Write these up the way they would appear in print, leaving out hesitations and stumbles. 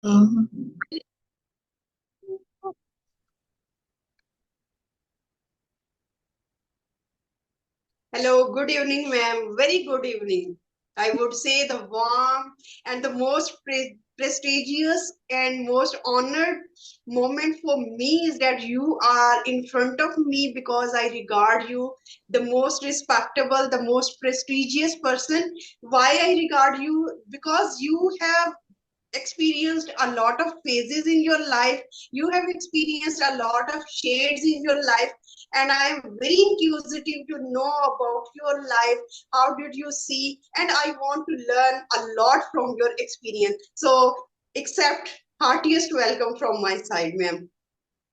Mhm. Hello, good evening, ma'am. Very good evening. I would say the warm and the most prestigious and most honored moment for me is that you are in front of me because I regard you the most respectable, the most prestigious person. Why I regard you? Because you have experienced a lot of phases in your life, you have experienced a lot of shades in your life, and I am very inquisitive to know about your life. How did you see? And I want to learn a lot from your experience. So accept heartiest welcome from my side, ma'am.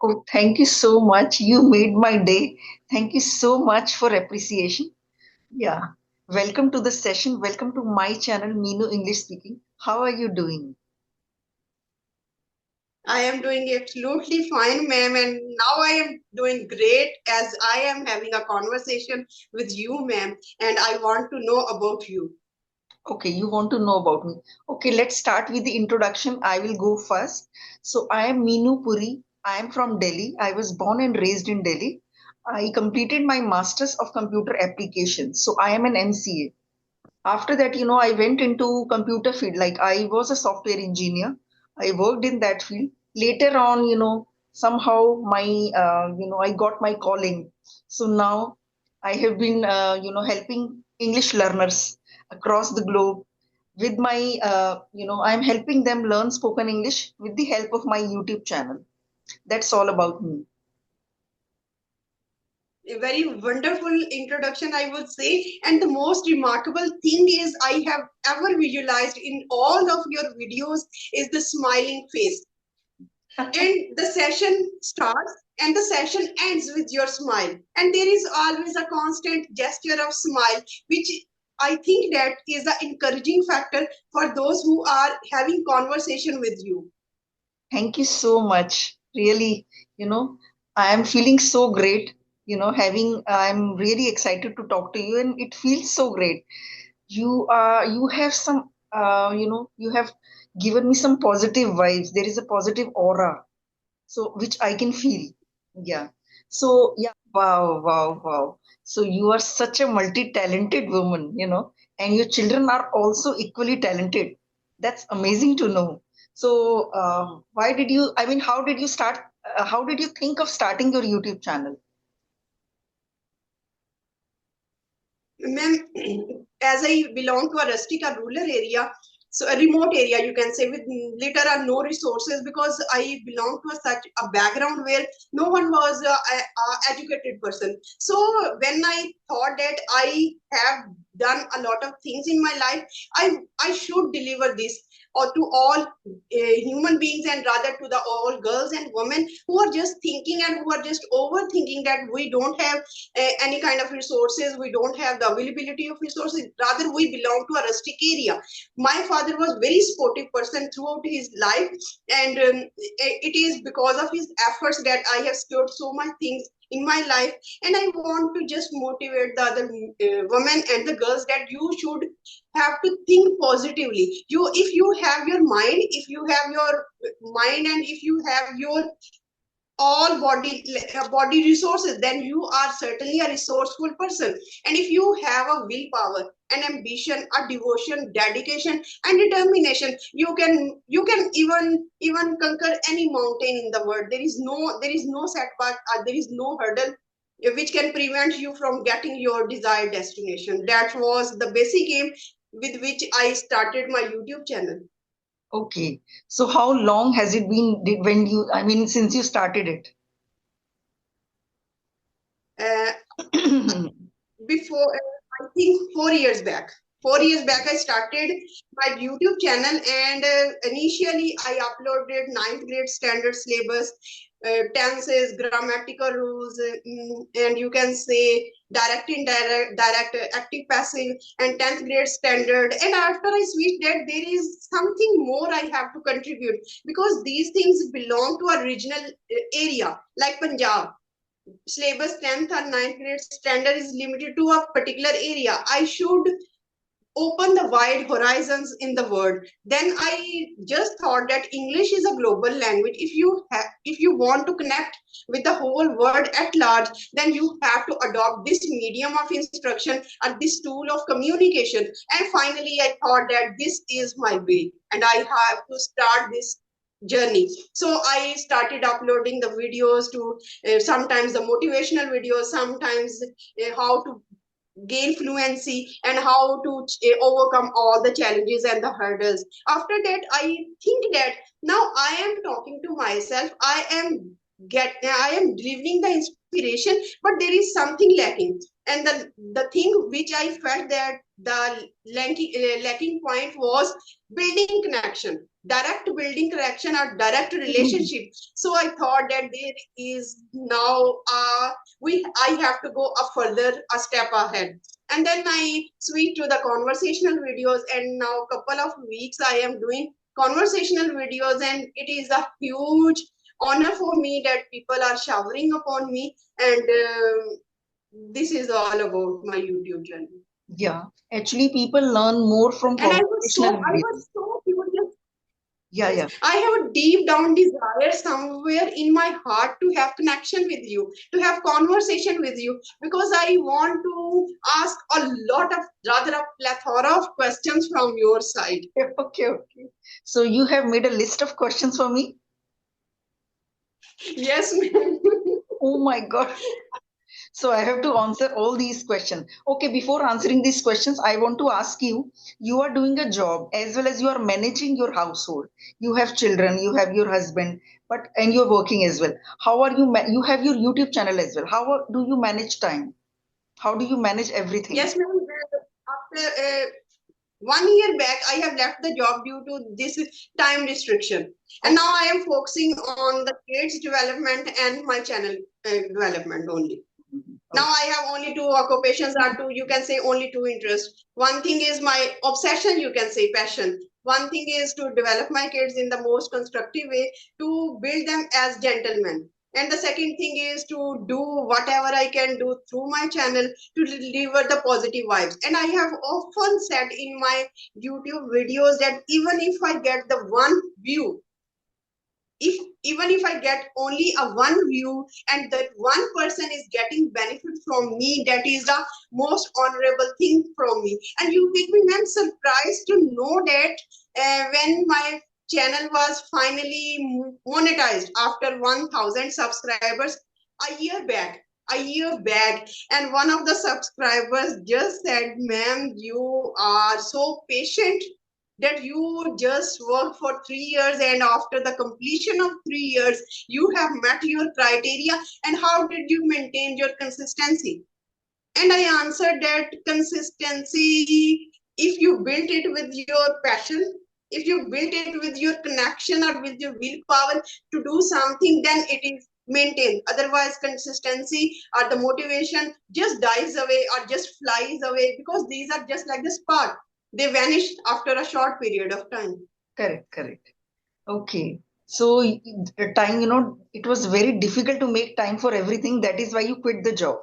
Oh, thank you so much. You made my day. Thank you so much for appreciation. Yeah. Welcome to the session. Welcome to my channel, Meenu English Speaking. How are you doing? I am doing absolutely fine, ma'am, and now I am doing great as I am having a conversation with you, ma'am, and I want to know about you. Okay, you want to know about me. Okay, let's start with the introduction. I will go first. So, I am Meenu Puri. I am from Delhi. I was born and raised in Delhi. I completed my Masters of Computer Applications. So, I am an MCA. After that, I went into computer field. Like I was a software engineer. I worked in that field. Later on, somehow I got my calling. So now I have been, helping English learners across the globe with my, I'm helping them learn spoken English with the help of my YouTube channel. That's all about me. A very wonderful introduction, I would say. And the most remarkable thing is I have ever visualized in all of your videos is the smiling face. And the session starts and the session ends with your smile. And there is always a constant gesture of smile, which I think that is the encouraging factor for those who are having conversation with you. Thank you so much. Really, I am feeling so great, I'm really excited to talk to you and it feels so great. You have some, you have given me some positive vibes. There is a positive aura, so which I can feel. Yeah. So, yeah, wow, wow, wow. So you are such a multi-talented woman, and your children are also equally talented. That's amazing to know. So, why did you, I mean, how did you start, how did you think of starting your YouTube channel? Ma'am, as I belong to a rustic, a rural area, so a remote area, you can say, with little or no resources, because I belong to such a background where no one was a educated person. So when I thought that I have done a lot of things in my life, I should deliver this or to all human beings, and rather to the all girls and women who are just thinking and who are just overthinking that we don't have any kind of resources, we don't have the availability of resources, rather we belong to a rustic area. My father was very sportive person throughout his life, and it is because of his efforts that I have stored so much things in my life. And I want to just motivate the other women and the girls that you should have to think positively. You, if you have your mind, if you have your mind, and if you have your all body resources, then you are certainly a resourceful person. And if you have a willpower, an ambition, a devotion, dedication, and determination, you can even conquer any mountain in the world. There is no setback, there is no hurdle which can prevent you from getting your desired destination. That was the basic aim with which I started my YouTube channel. Okay. So how long has it been when you, I mean, since you started it? uh, Before, I think 4 years back. 4 years back, I started my YouTube channel, and initially I uploaded ninth grade standard syllabus, tenses, grammatical rules, and you can say direct, indirect, direct, active, passive, and 10th grade standard. And after I switched that, there is something more I have to contribute, because these things belong to a regional area like Punjab. Syllabus 10th or ninth grade standard is limited to a particular area. I should open the wide horizons in the world. Then I just thought that English is a global language. If you want to connect with the whole world at large, then you have to adopt this medium of instruction or this tool of communication. And finally, I thought that this is my way, and I have to start this journey. So I started uploading the videos to sometimes the motivational videos, sometimes how to gain fluency and how to overcome all the challenges and the hurdles. After that, I think that now I am talking to myself. I am delivering the inspiration, but there is something lacking. And the thing which I felt that the lacking point was building connection, direct building connection or direct relationship. So I thought that there is now I have to go a further a step ahead. And then I switched to the conversational videos, and now couple of weeks I am doing conversational videos, and it is a huge honor for me that people are showering upon me. And this is all about my YouTube channel. Yeah, actually, people learn more from And conversational I videos. was so curious. Yeah, Yes, yeah, I have a deep down desire somewhere in my heart to have connection with you, to have conversation with you, because I want to ask a lot of, rather a plethora of questions from your side. okay, okay. So you have made a list of questions for me? Yes, ma'am. Oh my God. So I have to answer all these questions. Okay, before answering these questions, I want to ask you, you are doing a job as well as you are managing your household. You have children, you have your husband, but and you're working as well. How are you you have your YouTube channel as well. How do you manage time? How do you manage everything? Yes, ma'am. After 1 year back, I have left the job due to this time restriction, and Okay. now I am focusing on the kids' development and my channel development only. Now Okay. I have only two occupations, or two, you can say only two interests. One thing is my obsession, you can say passion. One thing is to develop my kids in the most constructive way, to build them as gentlemen. And the second thing is to do whatever I can do through my channel to deliver the positive vibes. And I have often said in my YouTube videos that even if I get the one view, if even if I get only a one view and that one person is getting benefit from me, that is the most honorable thing from me. And you make me, man, surprised to know that when my channel was finally monetized after 1000 subscribers a year back, and one of the subscribers just said, ma'am, you are so patient that you just worked for 3 years, and after the completion of 3 years you have met your criteria, and how did you maintain your consistency? And I answered that consistency, if you built it with your passion, if you built it with your connection or with your willpower to do something, then it is maintained. Otherwise consistency or the motivation just dies away or just flies away, because these are just like the spark. They vanish after a short period of time. Correct, correct. Okay. So the time, it was very difficult to make time for everything. That is why you quit the job.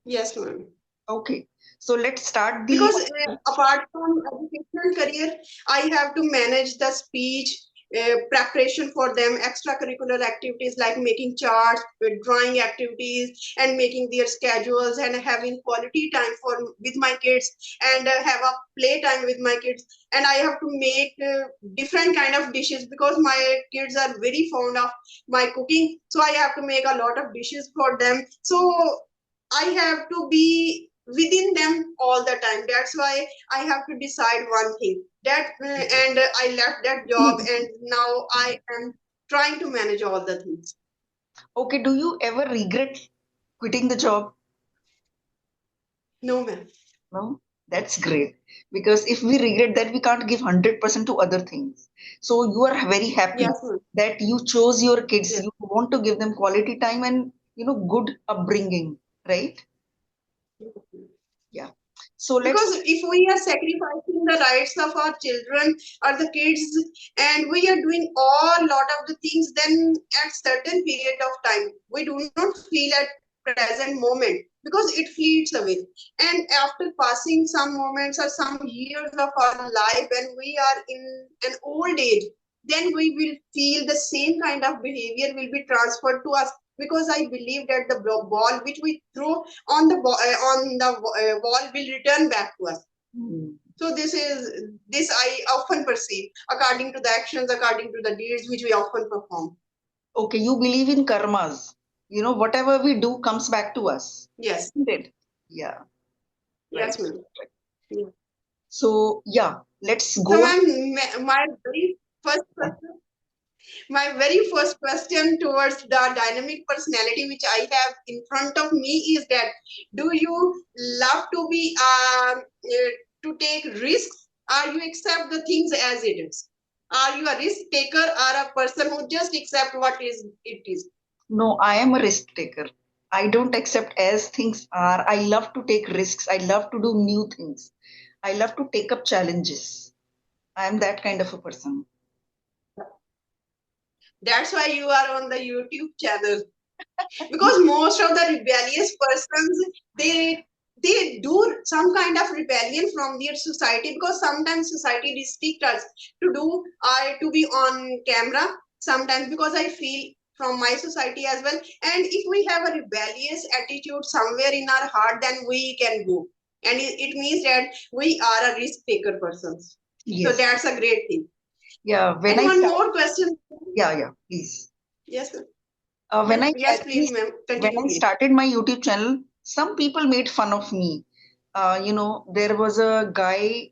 Yes, ma'am. Okay. So let's start the Because apart from educational career, I have to manage the speech preparation for them, extracurricular activities like making charts, drawing activities, and making their schedules, and having quality time for with my kids, and have a play time with my kids. And I have to make different kind of dishes because my kids are very fond of my cooking, so I have to make a lot of dishes for them. So I have to be within them all the time. That's why I have to decide one thing. And I left that job, and now I am trying to manage all the things. Okay, do you ever regret quitting the job? No, ma'am. No? That's great. Because if we regret that, we can't give 100% to other things. So you are very happy Yes, ma'am. that you chose your kids. Yes. You want to give them quality time and, good upbringing, right? Yeah. So let's, Because if we are sacrificing the rights of our children or the kids, and we are doing all lot of the things, then at certain period of time we do not feel at present moment because it fleets away. And after passing some moments or some years of our life, when we are in an old age, then we will feel the same kind of behavior will be transferred to us, because I believe that the ball which we throw on the wall will return back to us. So this I often perceive according to the actions, according to the deeds which we often perform. Okay, you believe in karmas. Whatever we do comes back to us. Yes. Isn't it? Yeah. Yes, Right. ma'am. Yeah. So, yeah, let's So, go. ma'am, my very first question towards the dynamic personality which I have in front of me is that, do you love to be to take risks, or you accept the things as it is? Are you a risk taker or a person who just accept what is it is? No, I am a risk taker. I don't accept as things are. I love to take risks. I love to do new things. I love to take up challenges. I am that kind of a person. That's why you are on the YouTube channel. Because most of the rebellious persons, they do some kind of rebellion from their society, because sometimes society restrict us to do to be on camera sometimes, because I feel from my society as well. And if we have a rebellious attitude somewhere in our heart, then we can go, and it means that we are a risk taker persons. So Yes. that's a great thing. Yeah. When And I one start, more question. yeah, please. Yes, ma'am. When I Yes, actually please, ma'am, when continue, I please. started my YouTube channel, some people made fun of me. There was a guy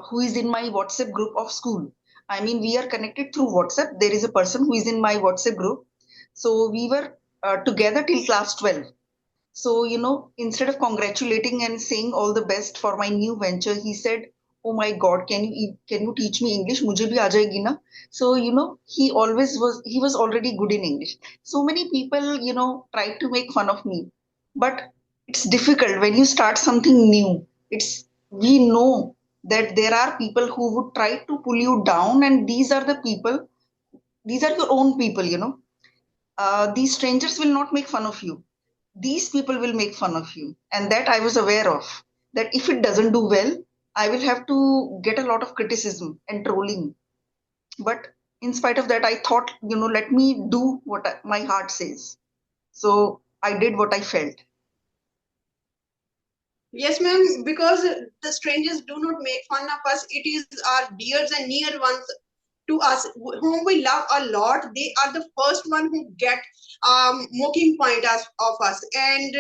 who is in my WhatsApp group of school. I mean, we are connected through WhatsApp. There is a person who is in my WhatsApp group. So we were together till class 12. So, instead of congratulating and saying all the best for my new venture, he said, "Oh my God, can you teach me English? मुझे भी आ जाएगी ना?" So, he was already good in English. So many people, tried to make fun of me. But it's difficult when you start something new. We know that there are people who would try to pull you down, and these are your own people. These strangers will not make fun of you. These people will make fun of you, and that I was aware of, that if it doesn't do well, I will have to get a lot of criticism and trolling. But in spite of that, I thought, let me do what my heart says. So I did what I felt. Yes, ma'am, because the strangers do not make fun of us. It is our dears and near ones to us whom we love a lot. They are the first one who get mocking point of us, and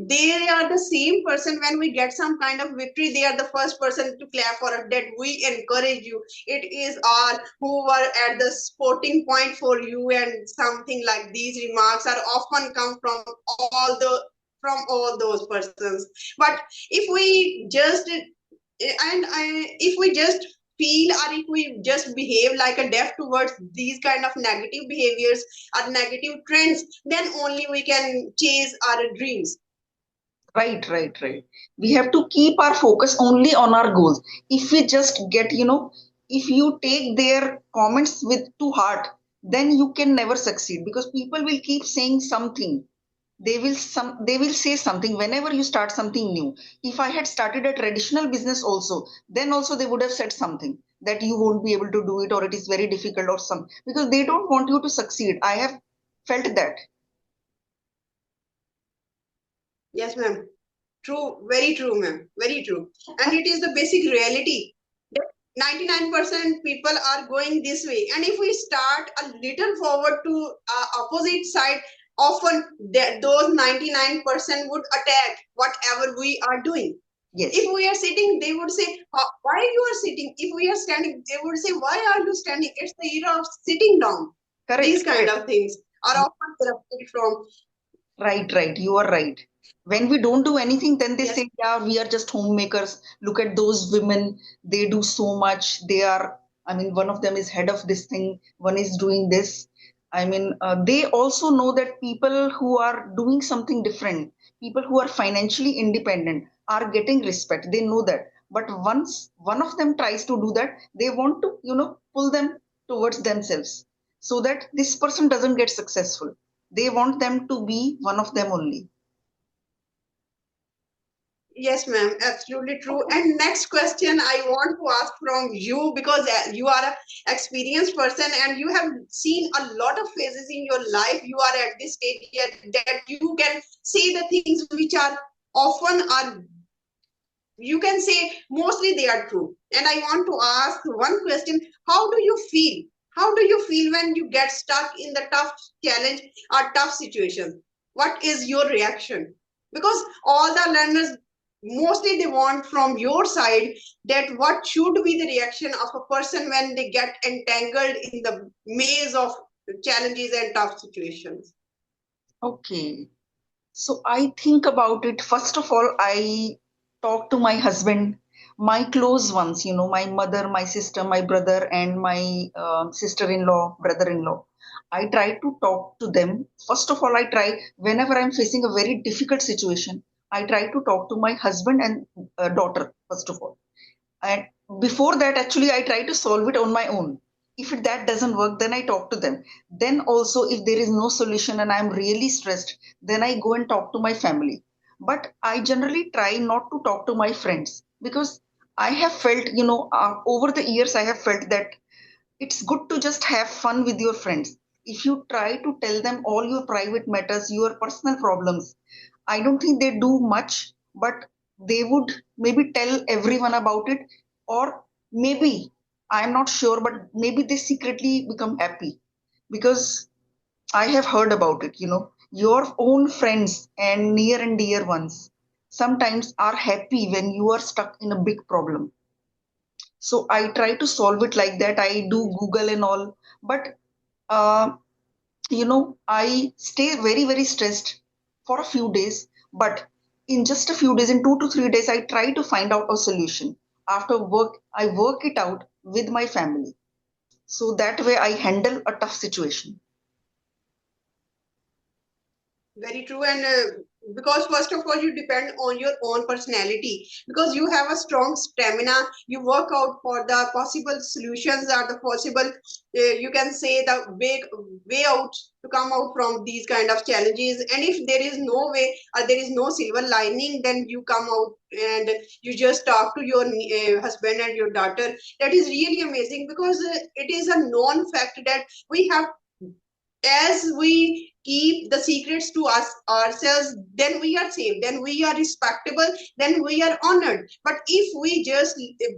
they are the same person when we get some kind of victory. They are the first person to clap for us, that we encourage you. It is all who were at the sporting point for you, and something like these remarks are often come from all those persons. But if we just if we just feel, or if we just behave like a deaf towards these kind of negative behaviors or negative trends, then only we can chase our dreams. Right. We have to keep our focus only on our goals. If we just get, if you take their comments with to heart, then you can never succeed, because people will keep saying something. They will say something whenever you start something new. If I had started a traditional business also, then also they would have said something, that you won't be able to do it, or it is very difficult, or some, because they don't want you to succeed. I have felt that. Yes, ma'am. True, very true, ma'am, very true. And it is the basic reality that 99% people are going this way, and if we start a little forward to opposite side, often those 99% would attack whatever we are doing. Yes. If we are sitting, they would say, why you are sitting? If we are standing, they would say, why are you standing? It's the era of sitting down. Correct. These kind of things are often corrupted from. Right. You are right. When we don't do anything, then they Yes. say, yeah, we are just homemakers. Look at those women. They do so much. I mean, one of them is head of this thing, one is doing this. I mean, they also know that people who are doing something different, people who are financially independent, are getting respect. They know that. But once one of them tries to do that, they want to, pull them towards themselves, so that this person doesn't get successful. They want them to be one of them only. Yes, ma'am, absolutely true. And next question I want to ask from you, because you are an experienced person and you have seen a lot of phases in your life. You are at this stage that you can say the things which are often are, you can say mostly they are true. And I want to ask one question: how do you feel? How do you feel when you get stuck in the tough challenge or tough situation? What is your reaction? Because all the learners mostly they want from your side that what should be the reaction of a person when they get entangled in the maze of challenges and tough situations. Okay. So I think about it. First of all, I talk to my husband, my close ones, my mother, my sister, my brother, and my sister in law, brother in law. I try to talk to them. First of all, I try, whenever I'm facing a very difficult situation, I try to talk to my husband and daughter, first of all. And before that, actually, I try to solve it on my own. If that doesn't work, then I talk to them. Then also, if there is no solution and I'm really stressed, then I go and talk to my family. But I generally try not to talk to my friends, because I have felt, over the years, I have felt that it's good to just have fun with your friends. If you try to tell them all your private matters, your personal problems, I don't think they do much, but they would maybe tell everyone about it, or maybe, I'm not sure, but maybe they secretly become happy, because I have heard about it. Your own friends and near and dear ones sometimes are happy when you are stuck in a big problem. So I try to solve it like that. I do Google and all, but uh, I stay very, very stressed for a few days, but in just a few days, in 2 to 3 days, I try to find out a solution. After work, I work it out with my family. So that way I handle a tough situation. Very true. And because first of all, you depend on your own personality, because you have a strong stamina. You work out for the possible solutions or the possible, you can say the way out to come out from these kind of challenges. And if there is no way or there is no silver lining, then you come out and you just talk to your husband and your daughter. That is really amazing, because it is a known fact that we have, as we keep the secrets to us ourselves, then we are safe, then we are respectable, then we are honored. But if we just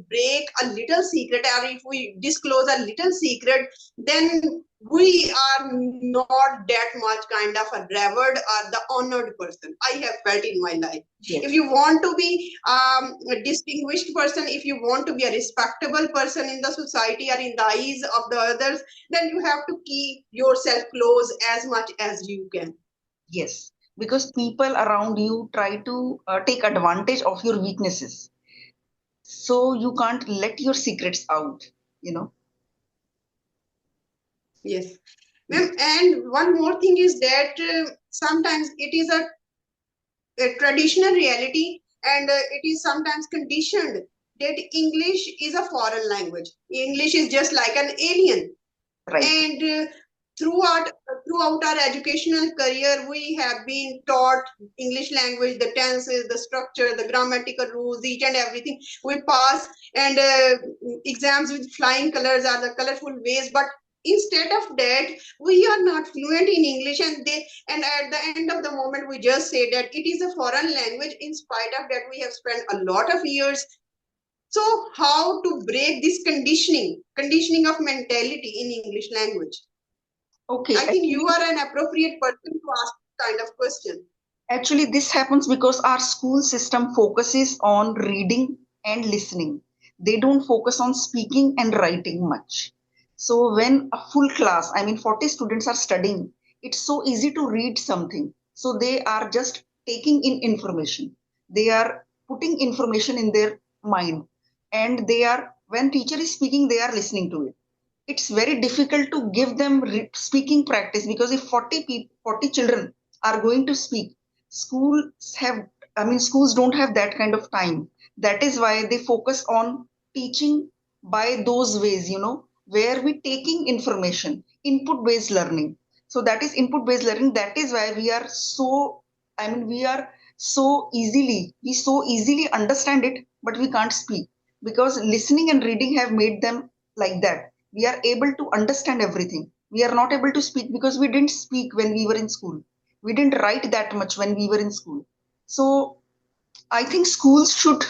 break a little secret, or if we disclose a little secret, then we are not that much kind of a revered or the honored person. I have felt in my life. If Yes. you want to be a distinguished person, if you want to be a respectable person in the society or in the eyes of the others, then you have to keep yourself close as much as you can. Yes. Because people around you try to take advantage of your weaknesses. So you can't let your secrets out, you know. Yes. Yes. Ma'am, and one more thing is that sometimes it is a traditional reality, and it is sometimes conditioned that English is a foreign language. English is just like an alien. Right. And throughout our educational career, we have been taught English language, the tenses, the structure, the grammatical rules, each and everything we pass, and exams with flying colors are the colorful ways. But instead of that, we are not fluent in English, and at the end of the moment we just say that it is a foreign language. In spite of that, we have spent a lot of years. So how to break this conditioning of mentality in English language? Okay. I think you are an appropriate person to ask this kind of question. Actually, this happens because our school system focuses on reading and listening. They don't focus on speaking and writing much. So, when a full class, I mean, 40 students are studying, it's so easy to read something. So, they are just taking in information. They are putting information in their mind. And when teacher is speaking, they are listening to it. It's very difficult to give them speaking practice, because if 40 people, 40 children are going to speak, schools have, I mean, schools don't have that kind of time. That is why they focus on teaching by those ways, where we taking information, input based learning. So that is input based learning. That is why we are so, we are we so easily understand it, but we can't speak, because listening and reading have made them like that. We are able to understand everything. We are not able to speak because we didn't speak when we were in school. We didn't write that much when we were in school. So I think schools should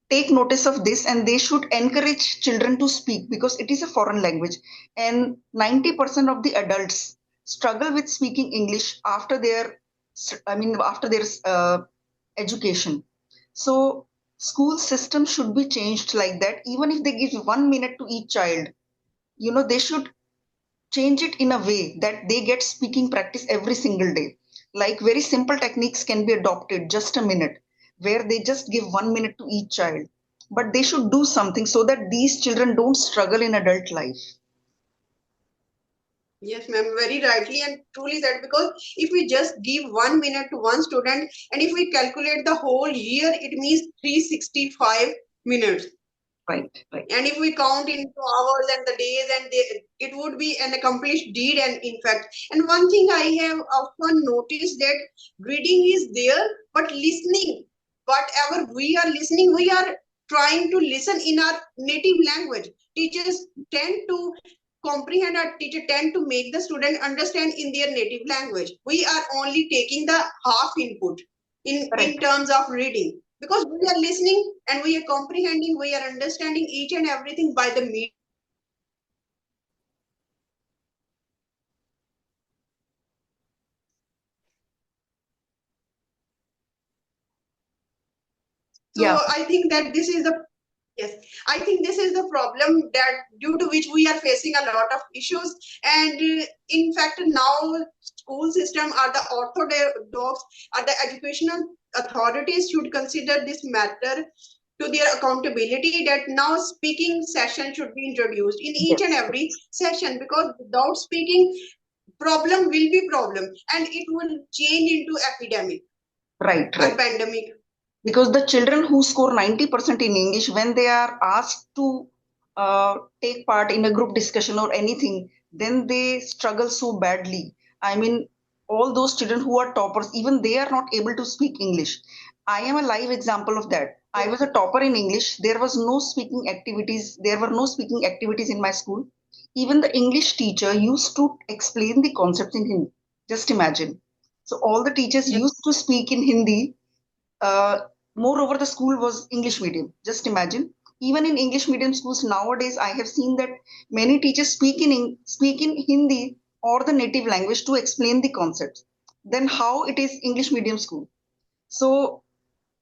take notice of this, and they should encourage children to speak, because it is a foreign language, and 90% of the adults struggle with speaking English after their after their education. So school system should be changed like that. Even if they give 1 minute to each child, they should change it in a way that they get speaking practice every single day. Like very simple techniques can be adopted, just a minute, where they just give 1 minute to each child. But they should do something so that these children don't struggle in adult life. Yes, ma'am, very rightly and truly said. Because if we just give 1 minute to one student, and if we calculate the whole year, it means 365 minutes. Right, right. And if we count into hours and the days, and it would be an accomplished deed. And in fact, and one thing I have often noticed, that reading is there, but listening, whatever we are listening, we are trying to listen in our native language. Teachers tend to comprehend, our teacher tend to make the student understand in their native language. We are only taking the half input in Correct. terms of reading, because we are listening and we are comprehending, we are understanding each and everything by the medium of our native language. So I think that this is the problem that due to which we are facing a lot of issues. So Yeah, I think that this is the Yes, I think this is the problem, that due to which we are facing a lot of issues. And in fact, now school system are the orthodox, are the educational authorities should consider this matter to their accountability, that now speaking session should be introduced in each and yes, every yes. session, because without speaking, problem will be problem, and it will change into epidemic Right, or right. pandemic. Because the children who score 90% in English, when they are asked to take part in a group discussion or anything, then they struggle so badly. I mean, all those children who are toppers, even they are not able to speak English. I am a live example of that. I was a topper in English. There was no speaking activities. There were no speaking activities in my school. Even the English teacher used to explain the concepts in Hindi. Just imagine. So all the teachers Yes. used to speak in Hindi. uh, Moreover, the school was English medium. Just imagine. Even in English medium schools nowadays, I have seen that many teachers speak in Hindi or the native language to explain the concepts. Then how it is English medium school? So,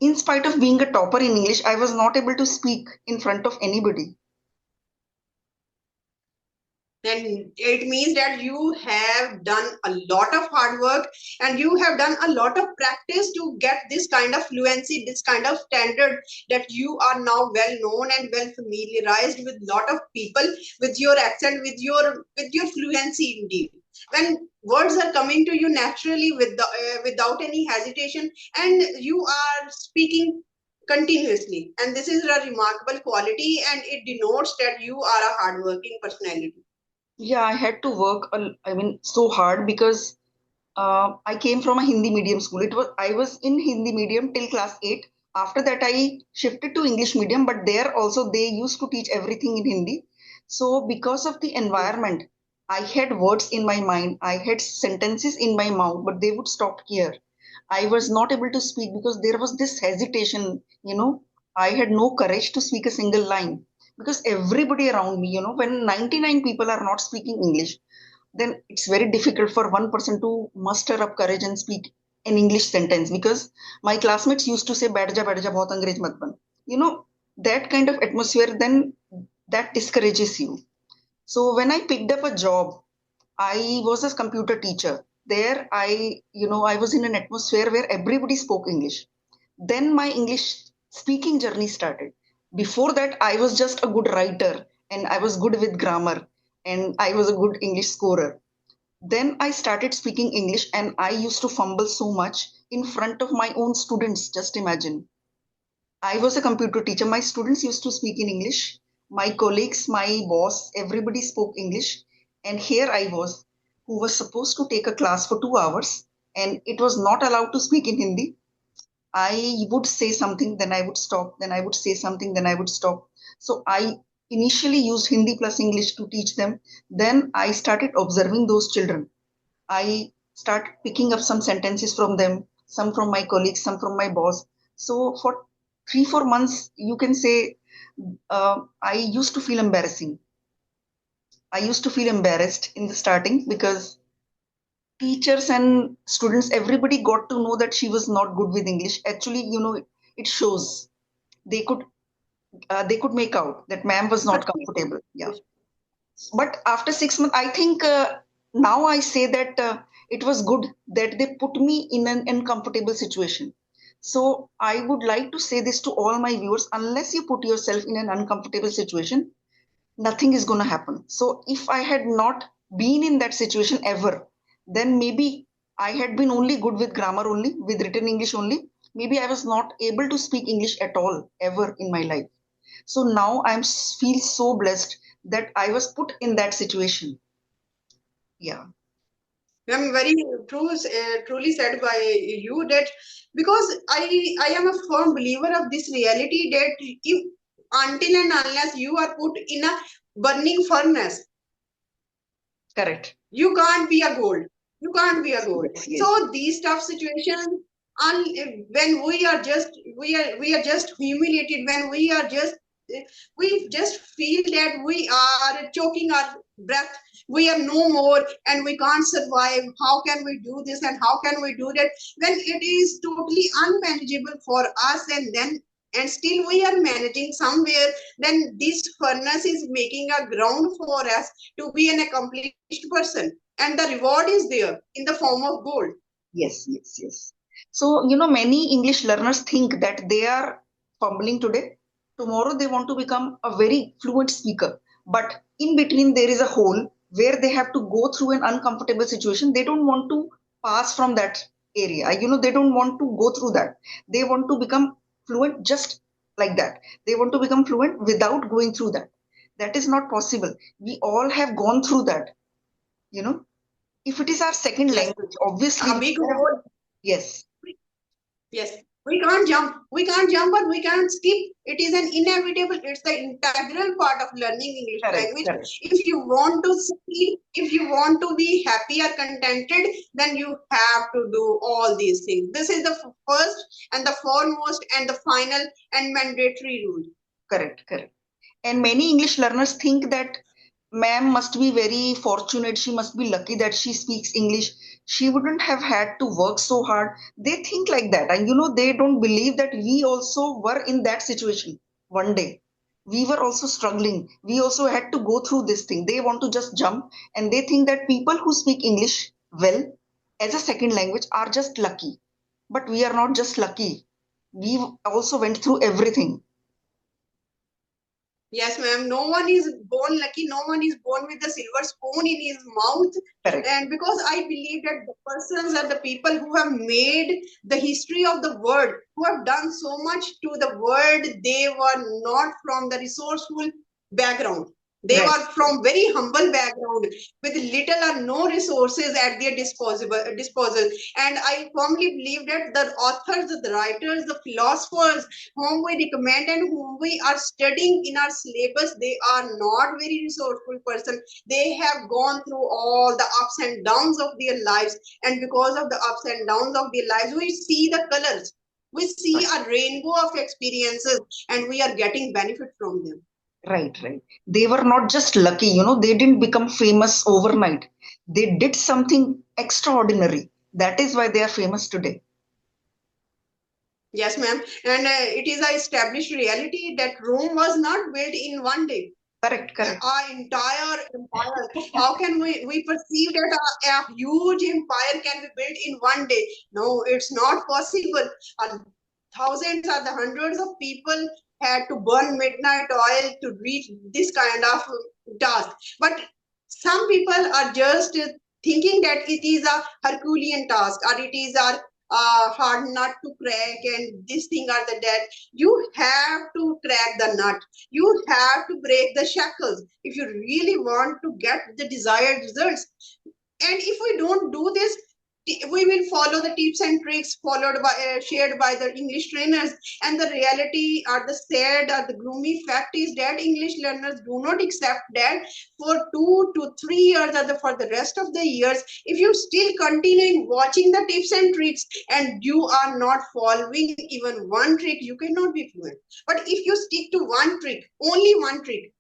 in spite of being a topper in English, I was not able to speak in front of anybody. And it means that you have done a lot of hard work, and you have done a lot of practice to get this kind of fluency, this kind of standard, that you are now well known and well familiarized with lot of people, with your accent, with your fluency indeed. When words are coming to you naturally, without any hesitation, and you are speaking continuously, and this is a remarkable quality, and it denotes that you are a hardworking personality. Yeah, I had to work, so hard, because I came from a Hindi medium school. I was in Hindi medium till class 8. After that, I shifted to English medium, but there also they used to teach everything in Hindi. So because of the environment, I had words in my mind, I had sentences in my mouth, but they would stop here. I was not able to speak because there was this hesitation. I had no courage to speak a single line, because everybody around me, when 99 people are not speaking English, then it's very difficult for one person to muster up courage and speak an English sentence, because my classmates used to say, बैठ जा बहुत अंग्रेज मत बन. That kind of atmosphere, then that discourages you. So when I picked up a job, I was a computer teacher. There, I was in an atmosphere where everybody spoke English. Then my English speaking journey started. Before that, I was just a good writer, and I was good with grammar, and I was a good English scorer. Then I started speaking English, and I used to fumble so much in front of my own students. Just imagine. I was a computer teacher. My students used to speak in English. My colleagues, my boss, everybody spoke English. And here I was. who was supposed to take a class for 2 hours, and it was not allowed to speak in Hindi. I would say something, then I would stop, then I would say something, then I would stop. So I initially used Hindi plus English to teach them. Then I started observing those children. I started picking up some sentences from them, some from my colleagues, some from my boss. So for 3, 4 months, you can say I used to feel embarrassing. I used to feel embarrassed in the starting because teachers and students, everybody got to know that she was not good with English. Actually, it shows. They could they could make out that ma'am was not comfortable. Yeah. But after 6 months, I think now I say that it was good that they put me in an uncomfortable situation. So I would like to say this to all my viewers: unless you put yourself in an uncomfortable situation, nothing is going to happen. So if I had not been in that situation ever, then maybe I had been only good with grammar only, with written English only. Maybe I was not able to speak English at all ever in my life. So now I feel so blessed that I was put in that situation. Yeah, I'm very truly said by you that, because I am a firm believer of this reality that if until and unless you are put in a burning furnace, correct. you can't be a gold. You can't be a gold. Yes, yes, So these tough situations, when we are just humiliated, when we just feel that we are choking our breath, we are no more and we can't survive. How can we do this and how can we do that? When it is totally unmanageable for us, and still we are managing somewhere, then this furnace is making a ground for us to be an accomplished person, and the reward is there in the form of gold. yes, yes, yes. So, many English learners think that they are fumbling today. Tomorrow they want to become a very fluent speaker. But in between, there is a hole where they have to go through an uncomfortable situation. They don't want to pass from that area. They don't want to go through that. They want to become fluent just like that. They want to become fluent without going through that. That is not possible. We all have gone through that. You know, if it is our second Yes, language, obviously, a big hole. yes, Yes, we can't jump or we can't skip. It is an inevitable, it's the integral part of learning English correct, language. correct, If you want to succeed, if you want to be happy or contented, then you have to do all these things. This is the first and the foremost and the final and mandatory rule. correct, correct. And many English learners think that ma'am must be very fortunate. She must be lucky that she speaks English. She wouldn't have had to work so hard. They think like that. And they don't believe that we also were in that situation one day. We were also struggling. We also had to go through this thing. They want to just jump, and they think that people who speak English well as a second language are just lucky. But we are not just lucky. We also went through everything. Yes, ma'am. No one is born lucky. No one is born with a silver spoon in his mouth. Correct. And because I believe that the persons are the people who have made the history of the world, who have done so much to the world, they were not from the resourceful background. They Right. were from very humble background with little or no resources at their disposal. And I firmly believe that the authors, the writers, the philosophers whom we recommend and whom we are studying in our syllabus, they are not very resourceful person. They have gone through all the ups and downs of their lives, and because of the ups and downs of their lives, we see the colors, we see a rainbow of experiences, and we are getting benefit from them. Right, right. They were not just lucky, they didn't become famous overnight. They did something extraordinary. That is why they are famous today. Yes, ma'am. And it is a established reality that Rome was not built in one day. Correct, correct. Our entire empire. How can we perceive that a huge empire can be built in one day? No, it's not possible. Thousands or the hundreds of people had to burn midnight oil to reach this kind of task. But some people are just thinking that it is a Herculean task, or it is a hard nut to crack, and this thing or the that. You have to crack the nut. You have to break the shackles if you really want to get the desired results. And if we don't do this, we will follow the tips and tricks followed by shared by the English trainers, and the reality or the sad or the gloomy fact is that English learners do not accept that for 2 to 3 years or for the rest of the years. If you still continue watching the tips and tricks and you are not following even one trick, you cannot be fluent. But if you stick to one trick, only one trick,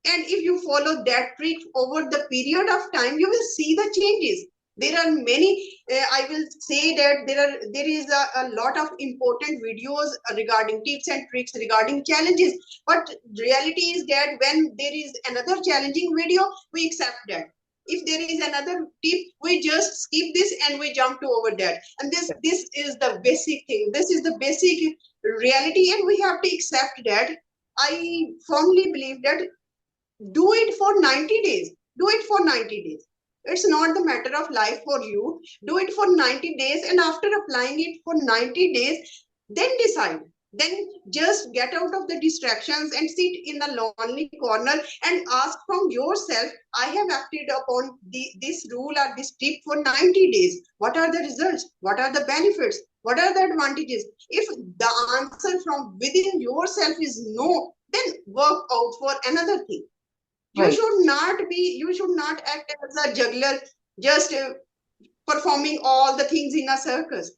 and if you follow that trick over the period of time, you will see the changes. There are many, I will say that there is a lot of important videos regarding tips and tricks, regarding challenges. But reality is that when there is another challenging video, we accept that. If there is another tip, we just skip this and we jump to over that. And this is the basic thing. This is the basic reality, and we have to accept that. I firmly believe that do it for 90 days. Do it for 90 days. It's not the matter of life for you. Do it for 90 days, and after applying it for 90 days, then decide. Then just get out of the distractions and sit in the lonely corner and ask from yourself, I have acted upon this rule or this tip for 90 days. What are the results? What are the benefits? What are the advantages? If the answer from within yourself is no, then work out for another thing. Right. You should not act as a juggler, just performing all the things in a circus.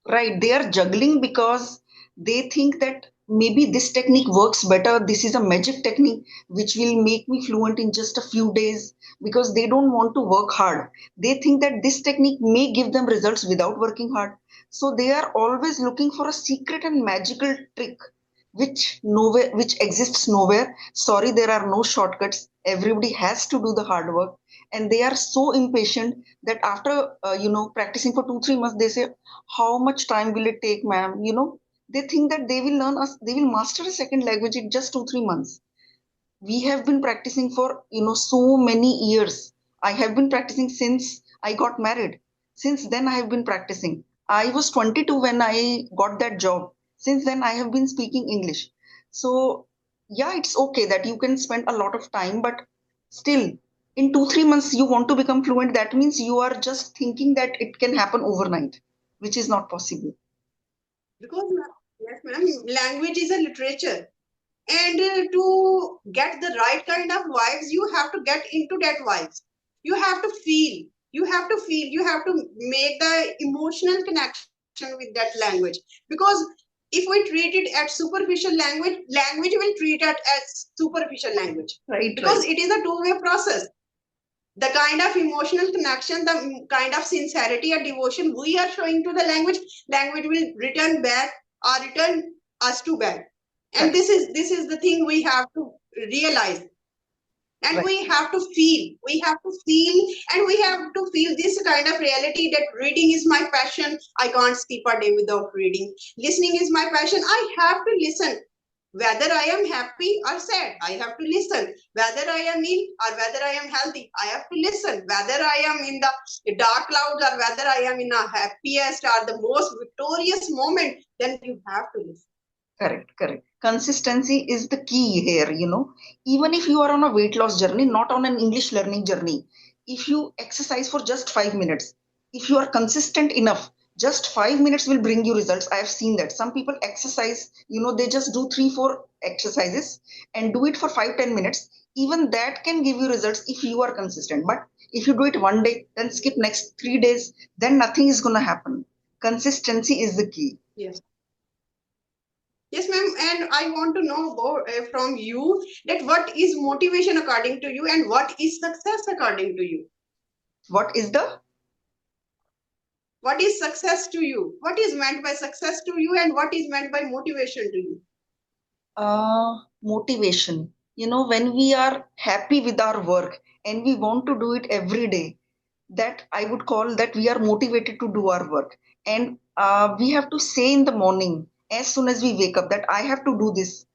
Right, they are juggling because they think that maybe this technique works better. This is a magic technique which will make me fluent in just a few days, because they don't want to work hard. They think that this technique may give them results without working hard. So they are always looking for a secret and magical trick which exists nowhere. Sorry, there are no shortcuts. Everybody has to do the hard work, and they are so impatient that after practicing for 2 3 months, they say, how much time will it take, ma'am? They think that they will master a second language in just 2 3 months. We have been practicing for so many years. I have been practicing since I got married. Since then I have been practicing. I was 22 when I got that job. Since then I have been speaking English. So yeah, it's okay that you can spend a lot of time, but still, in 2 3 months you want to become fluent. That means you are just thinking that it can happen overnight, which is not possible. Because, yes, ma'am, language is a literature. And to get the right kind of vibes, you have to get into that vibes. You have to feel. You have to make the emotional connection with that language. Because if we treat it as superficial language, language will treat it as superficial language. Right, Because right. it is a two-way process. The kind of emotional connection, the kind of sincerity or devotion we are showing to the language will return back or return us to back. And Correct. this is the thing we have to realize, and Right. we have to feel, and we have to feel this kind of reality that reading is my passion. I can't skip a day without reading. Listening is my passion. I have to listen. Whether I am happy or sad, I have to listen. Whether I am ill or whether I am healthy, I have to listen. Whether I am in the dark clouds or whether I am in a happiest or the most victorious moment, then you have to listen. Correct, correct. Consistency is the key here. Even if you are on a weight loss journey, not on an English learning journey, if you exercise for just 5 minutes, if you are consistent enough, just 5 minutes will bring you results. I have seen that. Some people exercise, they just do 3 4 exercises and do it for 5 10 minutes. Even that can give you results if you are consistent. But if you do it one day, then skip next 3 days, then nothing is going to happen. Consistency is the key. Yes. Yes, ma'am. And I want to know from you that what is motivation according to you and what is success according to you? What is the What is success to you? What is meant by success to you and what is meant by motivation to you? motivation? When we are happy with our work and we want to do it every day, that I would call that we are motivated to do our work. And we have to say in the morning, as soon as we wake up, that I have to do this.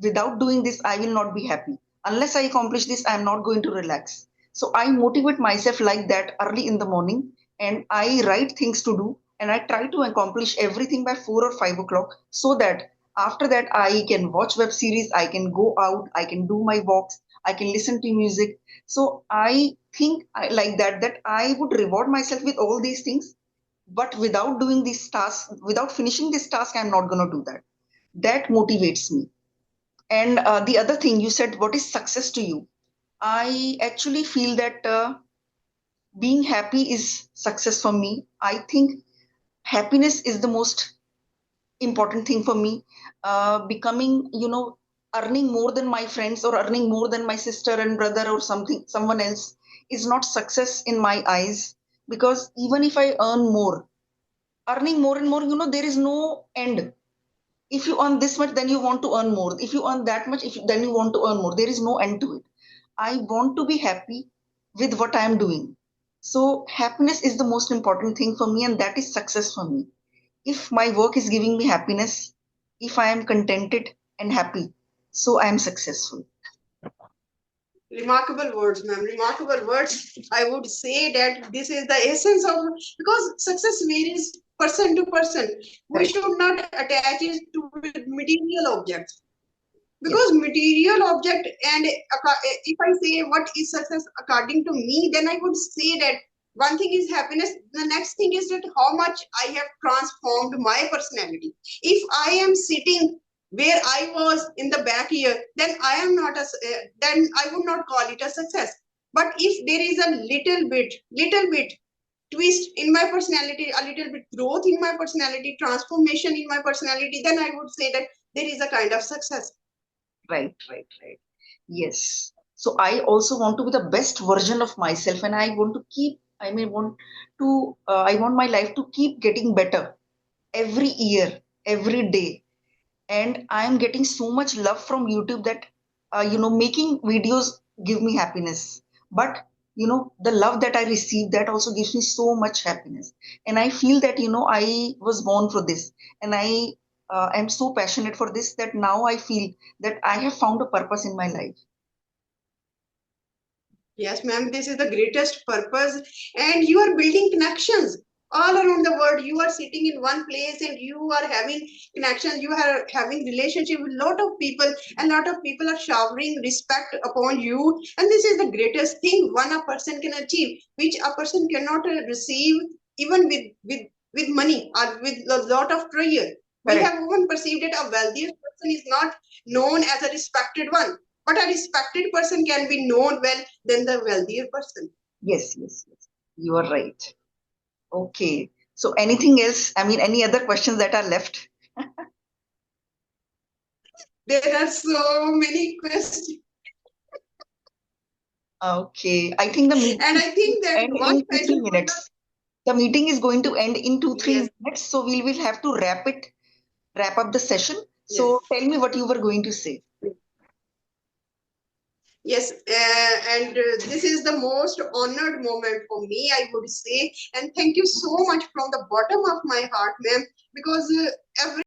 Without doing this, I will not be happy. Unless I accomplish this, I am not going to relax. So I motivate myself like that early in the morning, and I write things to do, and I try to accomplish everything by 4 or 5 o'clock, so that after that I can watch web series, I can go out, I can do my walks, I can listen to music. So I think like that I would reward myself with all these things, but without doing this task, without finishing this task, I'm not going to do that. That motivates me. And the other thing you said, what is success to you? I actually feel that being happy is success for me. I think happiness is the most important thing for me. Becoming, earning more than my friends or earning more than my sister and brother or something, someone else, is not success in my eyes. Because even if I earn more, earning more and more, there is no end. If you earn this much, then you want to earn more. If you earn that much, then you want to earn more. There is no end to it. I want to be happy with what I am doing. So happiness is the most important thing for me, and that is success for me. If my work is giving me happiness, if I am contented and happy, so I am successful. Remarkable words, ma'am. Remarkable words. I would say that this is the essence of, because success varies person to person. We Correct. should not attach it to material objects, Yes. because material object, and if I say what is success according to me, then I would say that one thing is happiness, the next thing is that how much I have transformed my personality. If I am sitting where I was in the back here, then I am not then I would not call it a success. But if there is a little bit twist in my personality, a little bit growth in my personality, transformation in my personality, then I would say that there is a kind of success. Right, right, right. Yes. So I also want to be the best version of myself, and I want to keep, I want my life to keep getting better every year, every day. And I am getting so much love from YouTube that, making videos give me happiness. But, the love that I receive, that also gives me so much happiness. And I feel that, I was born for this. And I am so passionate for this that now I feel that I have found a purpose in my life. Yes, ma'am, this is the greatest purpose. And you are building connections all around the world. You are sitting in one place and you are having connections. You are having relationship with a lot of people, and a lot of people are showering respect upon you. And this is the greatest thing one a person can achieve, which a person cannot receive even with money or with a lot of prayer. We Correct. have often perceived that a wealthiest person is not known as a respected one, but a respected person can be known well than the wealthier person. Yes, yes, yes. You are right. Okay. So anything else? Any other questions that are left? There are so many questions, Okay. I think the meeting and is I going think to that end one in two, three question for minutes. The meeting is going to end in two, the, three yes, minutes. So we will have to wrap up the session. yes, So tell me what you were going to say. yes, and this is the most honored moment for me, I would say. And thank you so much from the bottom of my heart, ma'am, because every